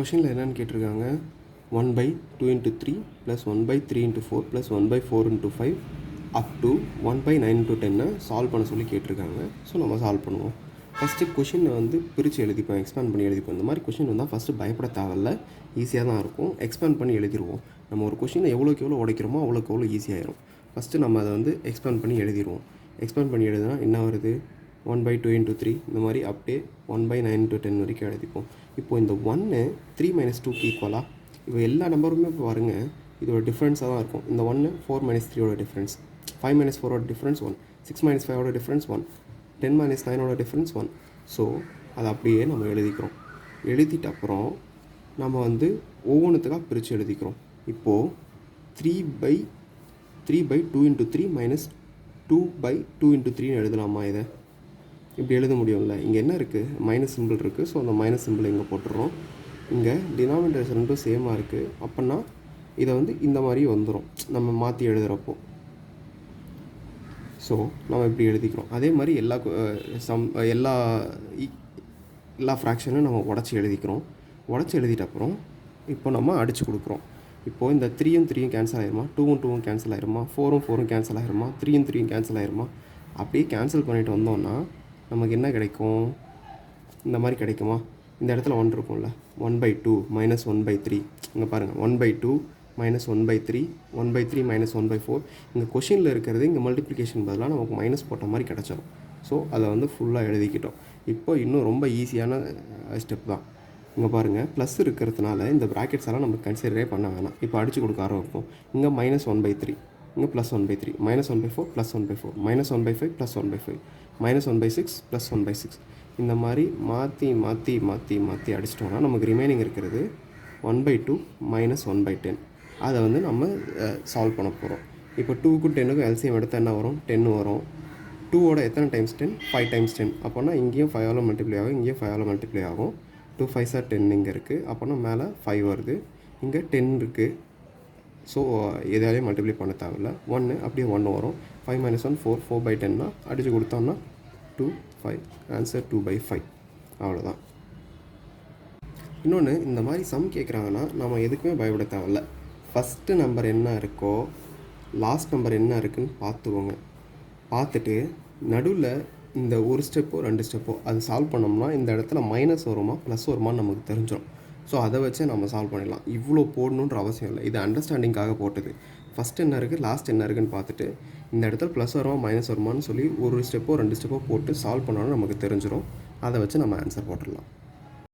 கொஷினில் என்னென்னு கேட்டிருக்காங்க, 1/2 × 3 + 1/3 × 4 + 1/4 × 5 அப் டு 1/9 × 10 சால்வ் பண்ண சொல்லி கேட்டிருக்காங்க. ஸோ நம்ம சால்வ் பண்ணுவோம். ஃபஸ்ட்டு கொஷினை வந்து பிரித்து எழுதிப்போம், எக்ஸ்பேண்ட் பண்ணி எழுதிப்போம். இந்த மாதிரி கொஷின் வந்தால் ஃபஸ்ட்டு பயப்பட தேவையில்ல, ஈஸியாக தான் இருக்கும். எக்ஸ்பேண்ட் பண்ணி எழுதிடுவோம். நம்ம ஒரு கொஷினை எவ்வளோக்கு எவ்வளோ உடைக்கிறோமோ அவ்வளோக்கு எவ்வளோ ஈஸியாகிடும். ஃபஸ்ட்டு நம்ம அதை வந்து எக்ஸ்பேண்ட் பண்ணி எழுதிடுவோம். எக்ஸ்பேண்ட் பண்ணி எழுதுனா என்ன வருது, 1/2 × 3 இந்த மாதிரி அப்படியே 1/9 × 10 வரைக்கும் எழுதிப்போம். இப்போது இந்த 1 3 - 2க்கு ஈக்குவலாக இப்போ எல்லா நம்பருமே இப்போ பாருங்கள் இதோட டிஃப்ரென்ஸாக தான் இருக்கும். இந்த 1 4 - 3யோட டிஃப்ரென்ஸ், 5 - 4ஓட டிஃப்ரென்ஸ் 1, 6 - 5ஓட டிஃப்ரென்ஸ் 1, 10 - 9ஓட டிஃப்ரென்ஸ் 1. ஸோ அதை அப்படியே நம்ம எழுதிக்கிறோம். எழுதிட்ட அப்புறம் நம்ம வந்து ஒவ்வொன்றுத்துக்காக பிரித்து எழுதிக்கிறோம். இப்போது 3/2 × 3 - 2/2 × 3 எழுதலாமா? இதை இப்படி எழுத முடியும்ல. இங்கே என்ன இருக்குது, மைனஸ் சிம்பிள் இருக்குது. ஸோ அந்த மைனஸ் சிம்பிள் இங்கே போட்டுடுறோம். இங்கே டினாமினேட்டர்ஸ் ரெண்டும் சேமாக இருக்குது. அப்படின்னா இதை வந்து இந்த மாதிரி வந்துடும் நம்ம மாற்றி எழுதுகிறப்போ. ஸோ நம்ம இப்படி எழுதிக்கிறோம். அதே மாதிரி எல்லா ஃப்ராக்ஷனும் நம்ம உடச்சி எழுதிக்கிறோம். உடச்சி எழுதிட்ட அப்புறம் இப்போ நம்ம அடித்து கொடுக்குறோம். இப்போது இந்த 3யும் 3யும் கேன்சல் ஆகிருமா, 2ம் 2ம் கேன்சல் ஆகிருமா, 4ம் 4ம் கேன்சல் ஆகிருமா, 3யும் 3யும் கேன்சல் ஆகிருமா. அப்படியே கேன்சல் பண்ணிட்டு வந்தோம்னா நமக்கு என்ன கிடைக்கும், இந்த மாதிரி கிடைக்குமா? இந்த இடத்துல 1 இருக்கும்ல, 1/2 - 1/3. இங்கே பாருங்கள், 1/2 - 1/3, 1/3 - 1/4. இங்கே கொஷினில் இருக்கிறது இங்கே மல்டிப்ளிகேஷன் பதிலாக நமக்கு மைனஸ் போட்ட மாதிரி கிடச்சிடும். ஸோ அதை வந்து ஃபுல்லாக எழுதிக்கிட்டோம். இப்போ இன்னும் ரொம்ப ஈஸியான ஸ்டெப் தான். இங்கே பாருங்கள், ப்ளஸ் இருக்கிறதுனால இந்த ப்ராக்கெட்ஸ் எல்லாம் நம்ம கன்சிடரே பண்ண வேணாம். இப்போ அடித்து கொடுக்க ஆரம்பிப்போம். இங்கே -1/3, இங்கே +1/3, -1/4 +1/4, -1/5 +1/5, -1/6 +1/6. இந்த மாதிரி மாற்றி மாற்றி மாற்றி மாற்றி அடிச்சிட்டோம்னா நமக்கு ரிமைனிங் இருக்கிறது 1/2 - 1/10. அதை வந்து நம்ம சால்வ் பண்ண போகிறோம். இப்போ 2க்கும் 10க்கும் எல்சிஎம் எடுத்தால் என்ன வரும், 10 வரும். 2ஓட எத்தனை டைம்ஸ் 10, 5 டைம்ஸ் 10. அப்போனா இங்கேயும் 5ஆல் மல்டிப்ளை ஆகும், இங்கேயும் 5ஆல் மல்டிப்ளை ஆகும். 2 5s are 10 இங்கே இருக்குது. அப்போனா மேலே 5 வருது, இங்கே 10 இருக்குது. ஸோ எதாலையும் மல்டிப்ளை பண்ண தேவையில்ல. 1 அப்படியே 1 வரும். 5 - 1 4, 4/10 அடித்து கொடுத்தோம்னா 2 5. ஆன்சர் 2/5. அவ்வளோதான். இன்னொன்று, இந்த மாதிரி சம் கேட்குறாங்கன்னா நம்ம எதுக்குமே பயப்பட தேவையில்ல. ஃபஸ்ட்டு நம்பர் என்ன இருக்கோ லாஸ்ட் நம்பர் என்ன இருக்குதுன்னு பார்த்துக்கோங்க. பார்த்துட்டு நடுவில் இந்த ஒரு ஸ்டெப்போ 2 ஸ்டெப்போ அது சால்வ் பண்ணோம்னா இந்த இடத்துல மைனஸ் வருமா ப்ளஸ் வருமானு நமக்கு தெரிஞ்சிடும். ஸோ அதை வச்சே நம்ம சால்வ் பண்ணிடலாம். இவ்வளோ போடணுன்ற அவசியம் இல்லை. இது அண்டர்ஸ்டாண்டிங்காக போட்டது. ஃபஸ்ட் என்ன இருக்குது, லாஸ்ட் என்ன இருக்குதுன்னு பார்த்துட்டு இந்த இடத்துல ப்ளஸ் வருமா மைனஸ் வருமானு சொல்லி ஒரு ஸ்டெப்போ 2 ஸ்டெப்போ போட்டு சால்வ் பண்ணோன்னா நமக்கு தெரிஞ்சிடும். அதை வச்சு நம்ம ஆன்சர் போட்டுடலாம்.